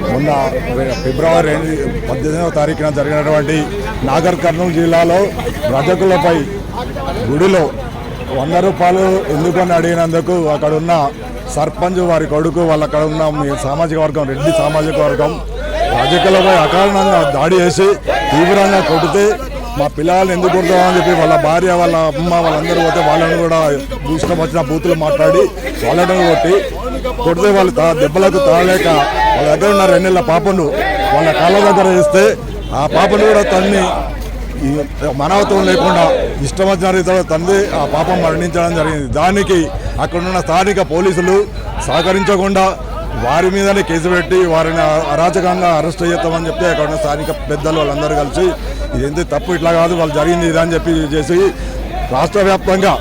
మొన్న ఫిబ్రవరి 18వ తారీఖున జరిగినటువంటి నాగర్ కర్నూలు జిల్లాలో రజకులపై గుడిలో 100 రూపాయలు ఎందుకని అడిగినందుకు అక్కడ ఉన్న సర్పంచ్ వారి కొడుకు వాళ్ళు అక్కడ ఉన్న మీ సామాజిక వర్గం రెడ్డి సామాజిక వర్గం రజకులపై అకారణంగా దాడి చేసి తీవ్రంగా కొడితే మా పిల్లల్ని ఎందుకు కొడతామని చెప్పి వాళ్ళ భార్య వాళ్ళ అమ్మ వాళ్ళందరూ పోతే వాళ్ళని కూడా ఇష్టం వచ్చిన బూతులు మాట్లాడి వాళ్ళని కొడితే వాళ్ళు దెబ్బలకు తాగలేక వాళ్ళ దగ్గర ఉన్న 2 నెలల పాపను వాళ్ళ కాళ్ళ దగ్గర వేస్తే ఆ పాపను కూడా తన్ని మానవత్వం లేకుండా ఇష్టం వచ్చిన రీతిలో తండ్రి ఆ పాపం మరణించడం జరిగింది. దానికి అక్కడున్న స్థానిక పోలీసులు సహకరించకుండా వారి మీదనే కేసు పెట్టి వారిని అరాచకంగా అరెస్ట్ చేస్తామని చెప్తే అక్కడ ఉన్న స్థానిక పెద్దలు వాళ్ళందరూ కలిసి ఇదేంటి తప్పు ఇట్లా కాదు వాళ్ళు జరిగింది ఇదని చెప్పి చేసి రాష్ట్ర వ్యాప్తంగా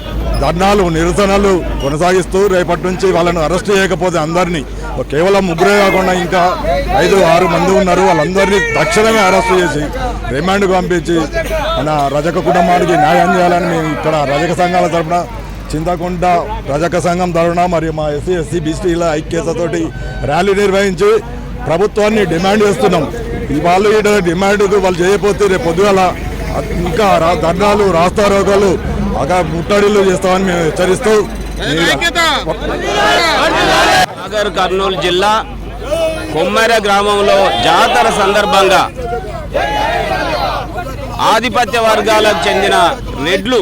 ధర్నాలు నిరసనలు కొనసాగిస్తూ రేపటి నుంచి వాళ్ళను అరెస్ట్ చేయకపోతే అందరినీ కేవలం 3 కాకుండా ఇంకా 5-6 మంది ఉన్నారు వాళ్ళందరినీ తక్షణమే అరెస్ట్ చేసి రిమాండ్కు పంపించి మన రజక కుటుంబానికి న్యాయం చేయాలని మేము ఇక్కడ రజక సంఘాల తరఫున చింతకుంట రజక సంఘం తరఫున మరియు మా ఎస్సీ బీసీల ఐక్యతతోటి ర్యాలీ నిర్వహించి ప్రభుత్వాన్ని డిమాండ్ చేస్తున్నాం. వాళ్ళు ఈ డిమాండ్కు వాళ్ళు చేయకపోతే రేపు పొద్దుగాల ఇంకా ధర్నాలు రాస్తారోకోలు ముట్టడిలు చేస్తామని మేము హెచ్చరిస్తూ నాగర్ కర్నూలు జిల్లా కొమ్మెర గ్రామంలో జాతర సందర్భంగా ఆధిపత్య వర్గాలకు చెందిన రెడ్లు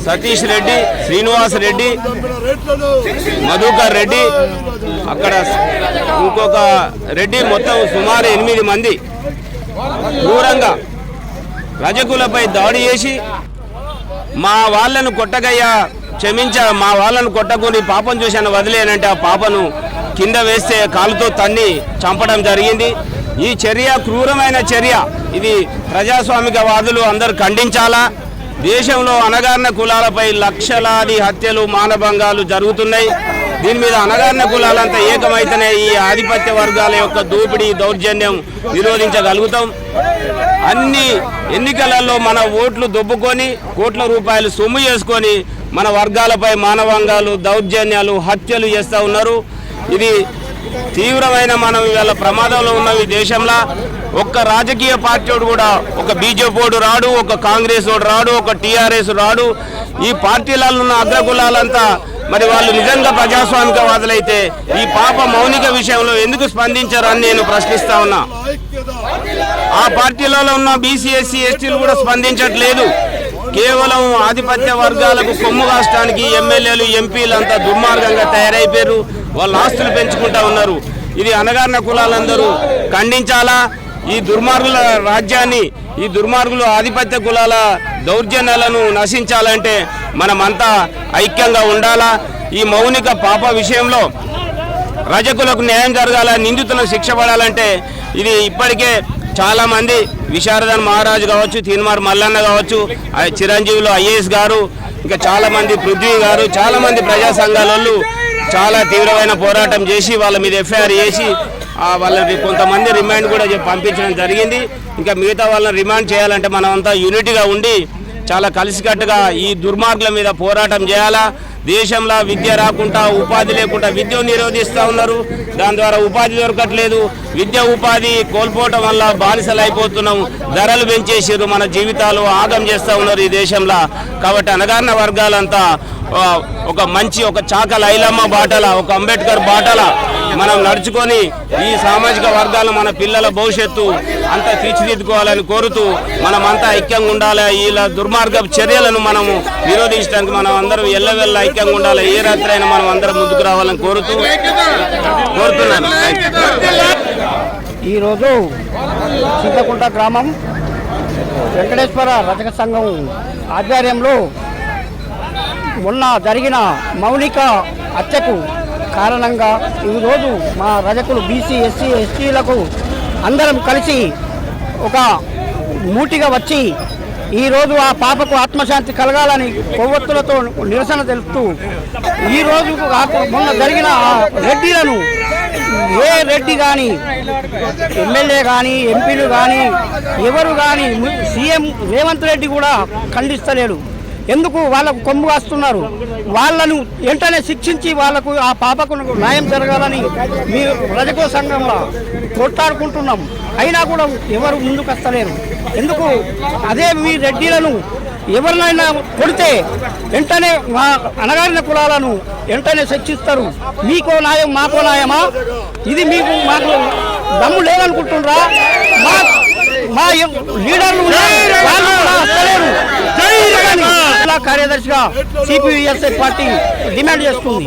సతీష్ రెడ్డి, శ్రీనివాస్ రెడ్డి, మధుకర్ రెడ్డి, అక్కడ ఇంకొక రెడ్డి, మొత్తం సుమారు 8 మంది దూరంగా రజకులపై దాడి చేసి మా వాళ్ళను కొట్టగయ్యా మా వాళ్ళను కొట్టకొని పాపం చూశాను వదిలేనంటే ఆ పాపను కింద వేస్తే కాలుతో తన్ని చంపడం జరిగింది. ఈ చర్య క్రూరమైన చర్య. ఇది ప్రజాస్వామికవాదులు అందరూ ఖండించాలా. దేశంలో అణగారిన కులాలపై లక్షలాది హత్యలు మానభంగాలు జరుగుతున్నాయి. దీని మీద అణగారిన కులాలంతా ఏకమైతేనే ఈ ఆధిపత్య వర్గాల యొక్క దోపిడీ దౌర్జన్యం నిరోధించగలుగుతాం. అన్ని ఎన్నికలలో మన ఓట్లు దొబ్బుకొని కోట్ల రూపాయలు సొమ్ము చేసుకొని మన వర్గాలపై మానభంగాలు దౌర్జన్యాలు హత్యలు చేస్తూ ఉన్నారు. ఇది తీవ్రమైన మనం ఇవాళ ప్రమాదంలో ఉన్నవి. దేశంలో ఒక్క రాజకీయ పార్టీ కూడా, ఒక బీజేపీ రాడు, ఒక కాంగ్రెస్ రాడు, ఒక టీఆర్ఎస్ రాడు. ఈ పార్టీలలో ఉన్న అగ్రకులాలంతా మరి వాళ్ళు నిజంగా ప్రజాస్వామికవాదులైతే ఈ పాప మౌనిక విషయంలో ఎందుకు స్పందించారని నేను ప్రశ్నిస్తా ఉన్నా. ఆ పార్టీలలో ఉన్న బీసీ ఎస్సీ ఎస్టీలు కూడా స్పందించట్లేదు. కేవలం ఆధిపత్య వర్గాలకు కొమ్ము కాష్టానికి ఎమ్మెల్యేలు ఎంపీలు అంతా దుర్మార్గంగా తయారైపోయారు. వాళ్ళ ఆస్తులు పెంచుకుంటా ఉన్నారు. ఇది అణగారిన కులాలందరూ ఖండించాలా. ఈ దుర్మార్గుల రాజ్యాన్ని, ఈ దుర్మార్గులు ఆధిపత్య కులాల దౌర్జన్యాలను నశించాలంటే మనమంతా ఐక్యంగా ఉండాలా. ఈ మౌనిక పాప విషయంలో రజకులకు న్యాయం జరగాల, నిందితులకు శిక్ష పడాలంటే ఇది ఇప్పటికే చాలామంది విశారదన్ మహారాజు కావచ్చు, తీన్మార్ మల్లన్న కావచ్చు, చిరంజీవులు ఐఏఎస్ గారు, ఇంకా చాలామంది పృథ్వీ గారు, చాలామంది ప్రజా సంఘాల వాళ్ళు చాలా తీవ్రమైన పోరాటం చేసి వాళ్ళ మీద ఎఫ్ఐఆర్ చేసి వాళ్ళని కొంతమంది రిమాండ్ కూడా పంపించడం జరిగింది. ఇంకా మిగతా వాళ్ళని రిమాండ్ చేయాలంటే మనమంతా యూనిటీగా ఉండి చాలా కలిసికట్టుగా ఈ దుర్మార్గుల మీద పోరాటం చేయాలా. దేశంలో విద్య రాకుండా, ఉపాధి లేకుండా విద్యను నిరోధిస్తూ ఉన్నారు. దాని ద్వారా ఉపాధి దొరకట్లేదు. విద్య ఉపాధి కోల్పోవటం వల్ల బానిసలు అయిపోతున్నాం. ధరలు పెంచేసారు, మన జీవితాలు ఆగం చేస్తూ ఉన్నారు ఈ దేశంలో. కాబట్టి అణగారిన వర్గాలంతా ఒక చాక లైలమ్మ బాటల, ఒక అంబేద్కర్ బాటల మనం నడుచుకొని ఈ సామాజిక వర్గాలను మన పిల్లల భవిష్యత్తు అంతా తీర్చిదిద్దుకోవాలని కోరుతూ మనమంతా ఐక్యంగా ఉండాలి. ఇలా దుర్మార్గ చర్యలను మనము నిరోధించడానికి మనం అందరం ఎల్లవెల్ల ఐక్యంగా ఉండాలి. ఏ రాత్రి అయినా మనం అందరం ముందుకు రావాలని కోరుతున్నాను. ఈరోజు చింతకుంట గ్రామం వెంకటేశ్వర రజక సంఘం ఆధ్వర్యంలో మొన్న జరిగిన మౌలిక హత్యకు కారణంగా ఈరోజు మా రజకులు బీసీ ఎస్సీ ఎస్టీలకు అందరం కలిసి ఒక మూటిగా వచ్చి ఈరోజు ఆ పాపకు ఆత్మశాంతి కలగాలని కొవ్వొత్తులతో నిరసన తెలుపుతూ ఈరోజు మొన్న జరిగిన రెడ్డిలను ఏ రెడ్డి కానీ ఎమ్మెల్యే కానీ ఎంపీలు కానీ ఎవరు కానీ సీఎం రేవంత్ రెడ్డి కూడా ఖండిస్తలేడు. ఎందుకు వాళ్ళకు కొమ్ము కాస్తున్నారు? వాళ్ళను వెంటనే శిక్షించి వాళ్ళకు ఆ పాపకు న్యాయం జరగాలని మీరు రజకో సంఘంలో కొట్లాడుకుంటున్నాం. అయినా కూడా ఎవరు ముందుకు వస్తలేరు. ఎందుకు? అదే మీ రెడ్డిలను ఎవరినైనా కొడితే వెంటనే మా అణగారిన కులాలను వెంటనే శిక్షిస్తారు. మీకో న్యాయం మాకో న్యాయమా? ఇది మీకు మాకు దమ్ము లేదనుకుంటున్నారా? మా లీడర్లు జిల్లా కార్యదర్శిగా సిపిఎస్ఐ పార్టీ డిమాండ్ చేస్తుంది.